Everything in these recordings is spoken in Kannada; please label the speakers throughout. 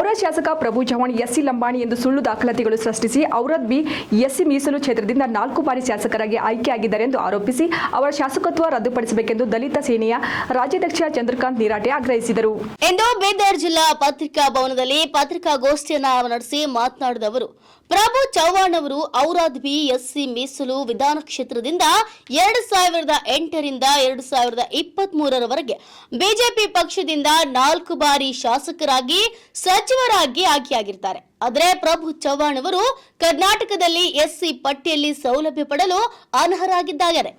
Speaker 1: ಔರಾದ್ ಶಾಸಕ ಪ್ರಭು ಚವ್ಹಾಣ್ ಎಸ್ಸಿ ಲಂಬಾಣಿ ಎಂದು ಸುಳ್ಳು ದಾಖಲಾತಿಗಳು ಸೃಷ್ಟಿಸಿ ಔರಾದ್ ಬಿ ಎಸ್ಸಿ ಮೀಸಲು ಕ್ಷೇತ್ರದಿಂದ 4 ಬಾರಿ ಶಾಸಕರಾಗಿ ಆಯ್ಕೆಯಾಗಿದ್ದಾರೆ ಎಂದು ಆರೋಪಿಸಿ ಅವರ ಶಾಸಕತ್ವ ರದ್ದುಪಡಿಸಬೇಕೆಂದು ದಲಿತ ಸೇನೆಯ ರಾಜ್ಯಾಧ್ಯಕ್ಷ ಚಂದ್ರಕಾಂತ್ ನೀರಾಟೆ ಆಗ್ರಹಿಸಿದರು.
Speaker 2: ಇಂದು ಬೀದರ್ ಜಿಲ್ಲಾ ಪತ್ರಿಕಾ ಭವನದಲ್ಲಿ ಪತ್ರಿಕಾಗೋಷ್ಠಿಯನ್ನು ನಡೆಸಿ ಮಾತನಾಡಿದ ಅವರು, ಪ್ರಭು ಚವ್ಹಾಣ್ ಅವರು ಔರಾದ್ ಬಿ ಎಸ್ಸಿ ಮೀಸಲು ವಿಧಾನ ಕ್ಷೇತ್ರದಿಂದ 2008 ರಿಂದ 2023 ಬಿಜೆಪಿ ಪಕ್ಷದಿಂದ 4 ಬಾರಿ ಶಾಸಕರಾಗಿ ಸಚಿವರಾಗಿ ಆಯ್ಕೆಯಾಗಿದ್ದಾರೆ. ಆದರೆ ಪ್ರಭು ಚವ್ಹಾಣ್ ಅವರು ಕರ್ನಾಟಕದಲ್ಲಿ ಎಸ್ಸಿ ಪಟ್ಟಿಯಲ್ಲಿ ಸೌಲಭ್ಯ ಪಡೆಯಲು ಅನರ್ಹರಾಗಿದ್ದಾರೆ.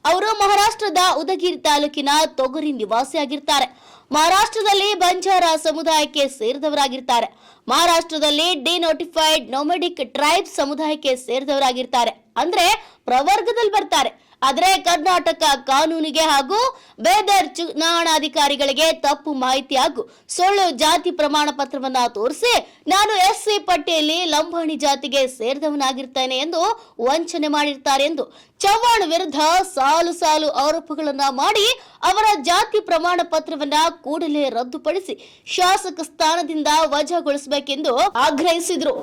Speaker 2: ಅವರು ಮಹಾರಾಷ್ಟ್ರದ ಉದಗಿರಿ ತಾಲೂಕಿನ ತೊಗರಿ ನಿವಾಸಿಯಾಗಿರ್ತಾರೆ. ಮಹಾರಾಷ್ಟ್ರದಲ್ಲಿ ಬಂಜಾರ ಸಮುದಾಯಕ್ಕೆ ಸೇರಿದವರಾಗಿರ್ತಾರೆ. ಮಹಾರಾಷ್ಟ್ರದಲ್ಲಿ ಡಿನೋಟಿಫೈಡ್ ನೋಮೆಡಿಕ್ ಟ್ರೈಬ್ ಸಮುದಾಯಕ್ಕೆ ಸೇರಿದವರಾಗಿರ್ತಾರೆ. ಅಂದ್ರೆ ಪ್ರವರ್ಗದಲ್ಲಿ ಬರ್ತಾರೆ. ಆದರೆ ಕರ್ನಾಟಕ ಕಾನೂನಿಗೆ ಹಾಗೂ ಬೀದರ್ ಚುನಾವಣಾಧಿಕಾರಿಗಳಿಗೆ ತಪ್ಪು ಮಾಹಿತಿ ಹಾಗೂ ಸುಳ್ಳು ಜಾತಿ ಪ್ರಮಾಣ ಪತ್ರವನ್ನ ತೋರಿಸಿ ನಾನು ಎಸ್ಸಿ ಪಟ್ಟಿಯಲ್ಲಿ ಲಂಬಾಣಿ ಜಾತಿಗೆ ಸೇರಿದವನಾಗಿರ್ತೇನೆ ಎಂದು ವಂಚನೆ ಮಾಡಿರ್ತಾರೆ ಎಂದು ಚವ್ಹಾಣ್ ವಿರುದ್ಧ ಸಾಲು ಸಾಲು ಆರೋಪಗಳನ್ನ ಮಾಡಿ ಅವರ ಜಾತಿ ಪ್ರಮಾಣ ಪತ್ರವನ್ನ ಕೂಡಲೇ ರದ್ದುಪಡಿಸಿ ಶಾಸಕ ಸ್ಥಾನದಿಂದ ವಜಾಗೊಳಿಸಬೇಕೆಂದು ಆಗ್ರಹಿಸಿದರು.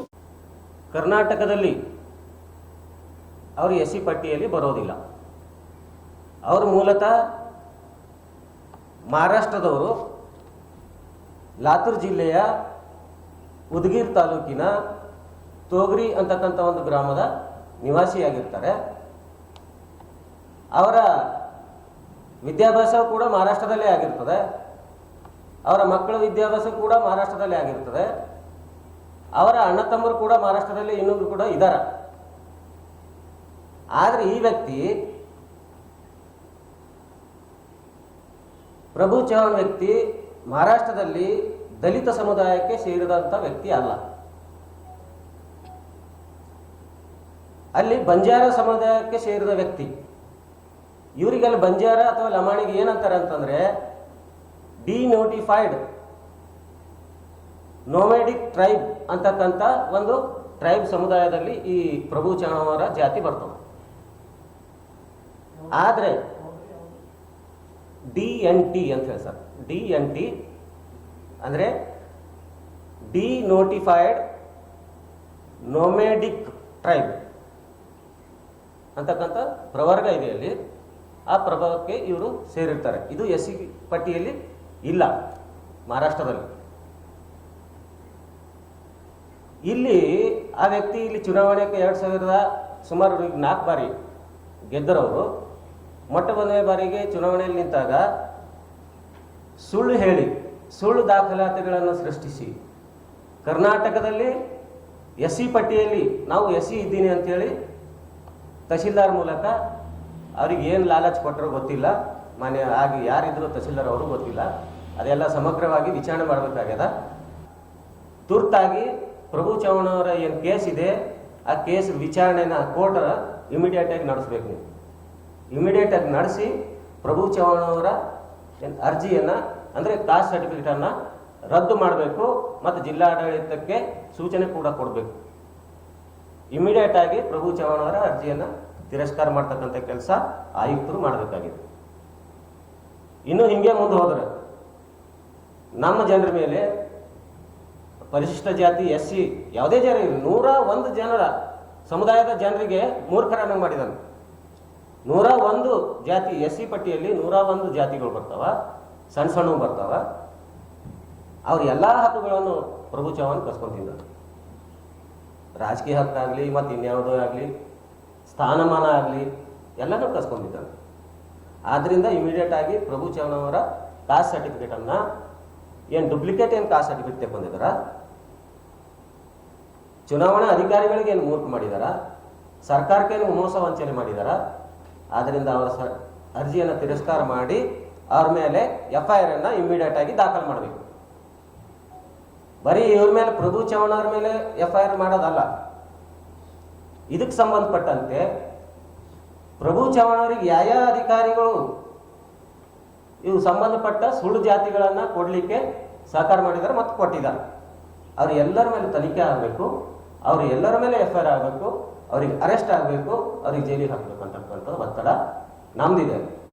Speaker 3: ಕರ್ನಾಟಕದಲ್ಲಿ ಅವರು ಎಸ್ಸಿ ಪಟ್ಟಿಯಲ್ಲಿ ಬರೋದಿಲ್ಲ. ಅವರು ಮೂಲತಃ ಮಹಾರಾಷ್ಟ್ರದವರು, ಲಾತೂರ್ ಜಿಲ್ಲೆಯ ಉದಗಿರ್ ತಾಲೂಕಿನ ತೋಗರಿ ಅಂತಕ್ಕಂಥ ಒಂದು ಗ್ರಾಮದ ನಿವಾಸಿಯಾಗಿರ್ತಾರೆ. ಅವರ ವಿದ್ಯಾಭ್ಯಾಸ ಕೂಡ ಮಹಾರಾಷ್ಟ್ರದಲ್ಲೇ ಆಗಿರ್ತದೆ. ಅವರ ಮಕ್ಕಳ ವಿದ್ಯಾಭ್ಯಾಸ ಕೂಡ ಮಹಾರಾಷ್ಟ್ರದಲ್ಲೇ ಆಗಿರ್ತದೆ. ಅವರ ಅಣ್ಣ ತಮ್ಮರು ಕೂಡ ಮಹಾರಾಷ್ಟ್ರದಲ್ಲಿ ಇನ್ನೊಬ್ರು ಕೂಡ ಇದ್ದಾರೆ. ಆದರೆ ಈ ವ್ಯಕ್ತಿ ಪ್ರಭು ಚವ್ಹಾಣ್ ವ್ಯಕ್ತಿ ಮಹಾರಾಷ್ಟ್ರದಲ್ಲಿ ದಲಿತ ಸಮುದಾಯಕ್ಕೆ ಸೇರಿದಂಥ ವ್ಯಕ್ತಿ ಅಲ್ಲ. ಅಲ್ಲಿ ಬಂಜಾರ ಸಮುದಾಯಕ್ಕೆ ಸೇರಿದ ವ್ಯಕ್ತಿ. ಇವರಿಗೆಲ್ಲ ಬಂಜಾರ ಅಥವಾ ಲಮಾಣಿಗೆ ಏನಂತಾರೆ ಅಂತಂದ್ರೆ ಡಿನೋಟಿಫೈಡ್ ನೋಮೆಡಿಕ್ ಟ್ರೈಬ್ ಅಂತಕ್ಕಂಥ ಒಂದು ಟ್ರೈಬ್ ಸಮುದಾಯದಲ್ಲಿ ಈ ಪ್ರಭು ಚವ್ಹಾಣ್ ಅವರ ಜಾತಿ ಬರ್ತದೆ. ಆದರೆ DNT ಅಂತ ಹೇಳಿ ಸರ್, DNT ಅಂದರೆ ಡಿನೋಟಿಫೈಡ್ ನೋಮೆಡಿಕ್ ಟ್ರೈಬ್ ಅಂತಕ್ಕಂಥ ಪ್ರವರ್ಗ ಇದೆ. ಅಲ್ಲಿ ಆ ಪ್ರಭಾವಕ್ಕೆ ಇವರು ಸೇರಿರ್ತಾರೆ. ಇದು ಎಸ್ಸಿ ಪಟ್ಟಿಯಲ್ಲಿ ಇಲ್ಲ ಮಹಾರಾಷ್ಟ್ರದಲ್ಲಿ. ಇಲ್ಲಿ ಆ ವ್ಯಕ್ತಿ ಇಲ್ಲಿ ಚುನಾವಣೆಗೆ 2000 ಸುಮಾರು 4 ಬಾರಿ ಗೆದ್ದರವರು. ಮೊಟ್ಟ ಮೊದಲನೇ ಬಾರಿಗೆ ಚುನಾವಣೆಯಲ್ಲಿ ನಿಂತಾಗ ಸುಳ್ಳು ಹೇಳಿ ಸುಳ್ಳು ದಾಖಲಾತಿಗಳನ್ನು ಸೃಷ್ಟಿಸಿ ಕರ್ನಾಟಕದಲ್ಲಿ ಎಸ್ಸಿ ಪಟ್ಟಿಯಲ್ಲಿ ನಾವು ಎಸ್ಸಿ ಇದ್ದೀನಿ ಅಂತೇಳಿ ತಹಶೀಲ್ದಾರ್ ಮೂಲಕ ಅವ್ರಿಗೆ ಏನು ಲಾಲಚ್ ಕೊಟ್ಟರೋ ಗೊತ್ತಿಲ್ಲ. ಮಾನ್ಯ ಆಗಿ ಯಾರಿದ್ರು ತಹಶೀಲ್ದಾರ್ ಅವರು ಗೊತ್ತಿಲ್ಲ. ಅದೆಲ್ಲ ಸಮಗ್ರವಾಗಿ ವಿಚಾರಣೆ ಮಾಡಬೇಕಾಗ್ಯದ. ತುರ್ತಾಗಿ ಪ್ರಭು ಚವ್ಹಾಣ್ ಅವರ ಏನು ಕೇಸ್ ಇದೆ ಆ ಕೇಸ್ ವಿಚಾರಣೆನ ಕೋರ್ಟ್ ಇಮಿಡಿಯೇಟಾಗಿ ನಡೆಸಬೇಕು. ನೀವು ಇಮಿಡಿಯೇಟಾಗಿ ನಡೆಸಿ ಪ್ರಭು ಚವ್ಹಾಣ್ ಅವರ ಅರ್ಜಿಯನ್ನು ಅಂದರೆ ಕಾಸ್ಟ್ ಸರ್ಟಿಫಿಕೇಟನ್ನು ರದ್ದು ಮಾಡಬೇಕು ಮತ್ತು ಜಿಲ್ಲಾಡಳಿತಕ್ಕೆ ಸೂಚನೆ ಕೂಡ ಕೊಡಬೇಕು. ಇಮಿಡಿಯೇಟಾಗಿ ಪ್ರಭು ಚವ್ಹಾಣ್ ಅವರ ಅರ್ಜಿಯನ್ನು ತಿರಸ್ಕಾರ ಮಾಡ್ತಕ್ಕಂಥ ಕೆಲಸ ಆಯುಕ್ತರು ಮಾಡಬೇಕಾಗಿದೆ. ಇನ್ನು ಹಿಂಗೆ ಮುಂದೆ ಹೋದರೆ ನಮ್ಮ ಜನರ ಮೇಲೆ ಪರಿಶಿಷ್ಟ ಜಾತಿ ಎಸ್ಸಿ ಯಾವುದೇ ಜನ 101 ಜನರ ಸಮುದಾಯದ ಜನರಿಗೆ ಮೂರ್ಖರನ್ನು ಮಾಡಿದ್ದಾನೆ. 101 ಜಾತಿ ಎಸ್ಸಿ ಪಟ್ಟಿಯಲ್ಲಿ 101 ಜಾತಿಗಳು ಬರ್ತಾವ, ಸಣ್ಣ ಸಣ್ಣ ಬರ್ತಾವ. ಅವ್ರ ಎಲ್ಲ ಹಕ್ಕುಗಳನ್ನು ಪ್ರಭು ಚವ್ಹಾಣ್ ಕಸ್ಕೊಂತಿದ್ದಾರೆ. ರಾಜಕೀಯ ಹಕ್ಕಾಗಲಿ ಮತ್ತು ಇನ್ಯಾವುದೋ ಆಗಲಿ, ಸ್ಥಾನಮಾನ ಆಗಲಿ ಎಲ್ಲನೂ ಕಸ್ಕೊಂಡಿದ್ದಾನೆ. ಆದ್ದರಿಂದ ಇಮಿಡಿಯೇಟ್ ಆಗಿ ಪ್ರಭು ಚವ್ಹಾಣ್ ಅವರ ಕಾಸ್ಟ್ ಸರ್ಟಿಫಿಕೇಟನ್ನು ಏನು ಡೂಪ್ಲಿಕೇಟ್ ಏನು ಕಾಸ್ಟ್ ಸರ್ಟಿಫಿಕೇಟ್ ತಗೊಂಡಿದ್ದಾರ, ಚುನಾವಣಾ ಅಧಿಕಾರಿಗಳಿಗೆ ಏನು ಮೂರ್ಖ ಮಾಡಿದಾರ, ಸರ್ಕಾರಕ್ಕೆ ಏನು ಮೋಸ ವಂಚನೆ ಮಾಡಿದಾರ. ಆದ್ದರಿಂದ ಅವರ ಅರ್ಜಿಯನ್ನು ತಿರಸ್ಕಾರ ಮಾಡಿ ಅವ್ರ ಮೇಲೆ FIR ಅನ್ನು ಇಮಿಡಿಯೇಟ್ ಆಗಿ ದಾಖಲು ಮಾಡಬೇಕು. ಬರೀ ಇವ್ರ ಮೇಲೆ ಪ್ರಭು ಚವ್ಹಾಣ್ ಅವ್ರ ಮೇಲೆ FIR ಮಾಡೋದಲ್ಲ, ಇದಕ್ಕೆ ಸಂಬಂಧಪಟ್ಟಂತೆ ಪ್ರಭು ಚವ್ಹಾಣ್ ಅವರಿಗೆ ಯಾವ ಅಧಿಕಾರಿಗಳು ಇವು ಸಂಬಂಧಪಟ್ಟ ಸುಳ್ಳು ಜಾತಿಗಳನ್ನು ಕೊಡಲಿಕ್ಕೆ ಸಹಕಾರ ಮಾಡಿದ್ದಾರೆ ಮತ್ತು ಕೊಟ್ಟಿದ್ದಾರೆ, ಅವ್ರ ಎಲ್ಲರ ಮೇಲೆ ತನಿಖೆ ಆಗಬೇಕು. ಅವ್ರ ಎಲ್ಲರ ಮೇಲೆ FIR ಆಗಬೇಕು, ಅವ್ರಿಗೆ ಅರೆಸ್ಟ್ ಆಗಬೇಕು, ಅವ್ರಿಗೆ ಜೈಲಿಗೆ ಹಾಕಬೇಕು ಅಂತಕ್ಕಂಥ ಒತ್ತಡ ನಮ್ದಿದೆ.